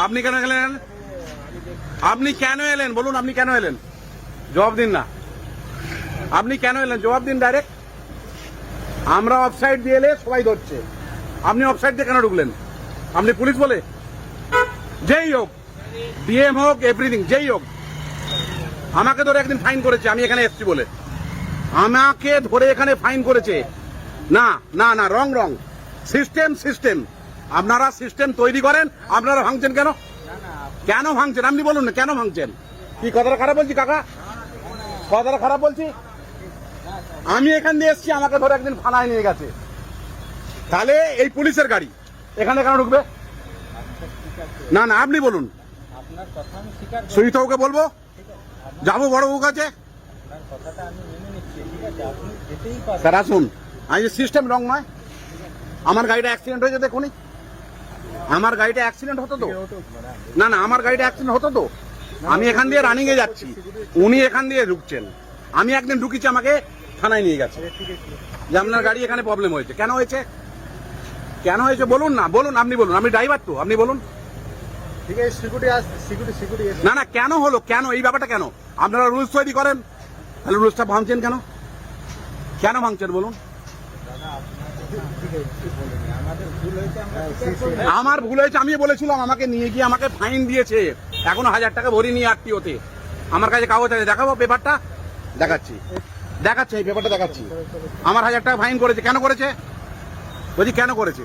আপনি কেন এলেন? আপনি কেন এলেন বলুন, আপনি কেন এলেন? জবাব দিন না, আপনি কেন এলেন জবাব দিন ডাইরেক্ট। আমরা অফসাইড দিয়ে এলে সবাই ধরছে, আপনি অফসাইড দিয়ে কেন ঢুকলেন? আপনি পুলিশ বলে? যেই হোক, ডিএম হোক, এভরিথিং যেই হোক, আমাকে ধরে একদিন ফাইন করেছে আমি এখানে এসছি বলে, আমাকে ধরে এখানে ফাইন করেছে। না না না, রং রং, সিস্টেম সিস্টেম, আপনারা সিস্টেম তৈরি করেন, আপনারা ভাঙছেন কেন? কেন ভাঙছেন আপনি বলুন না, কেন ভাঙছেন? কি কথাটা খারাপ বলছি কাকা? কথাটা খারাপ বলছি? আমি এখান দিয়ে এসছি, আমাকে ধরে একদিন থানায় নিয়ে গেছে, তাহলে এই পুলিশের গাড়ি এখানে কেন ঢুকবে? না না, আপনি বলুন। সুজিতবাবুকে বলবো, যাবো বড়বাবুর কাছে। স্যার আসুন, আমি যে সিস্টেম রং নয়, আমার গাড়িটা অ্যাক্সিডেন্ট হয়েছে দেখুনি, আমার গাড়িটা অ্যাক্সিডেন্ট হতো তো? না না, আমার গাড়িটা অ্যাক্সিডেন্ট হতো তো? আমি এখান দিয়ে রানিং এ যাচ্ছি, উনি এখান দিয়ে ঢুকছেন, আমি একদিন ঢুকিছি, আমাকে থানায় নিয়ে গেছে যে আপনার গাড়ি এখানে প্রবলেম হয়েছে। কেন হয়েছে, কেন হয়েছে বলুন না, বলুন, আপনি বলুন, আপনি ড্রাইভার তো, আপনি বলুন। ঠিক আছে, সিকিউরিটি না না, কেন হলো, কেন এই ব্যাপারটা কেন? আপনারা রুলস তৈরি করেন, তাহলে রুলসটা ভাঙছেন কেন? কেন ভাঙছেন বলুন? আমার ভুল হয়েছে, আমি বলেছিলাম, আমাকে নিয়ে গিয়ে আমাকে ফাইন দিয়েছে, এখনো 1000 টাকা ভরিনি আরটিওতে। আমার কাছে কাগজ আছে, দেখাবো পেপারটা, দেখাচ্ছি, দেখাচ্ছি, এই পেপারটা দেখাচ্ছি। আমার 1000 টাকা ফাইন করেছে, কেন করেছে বলছি, কেন করেছে?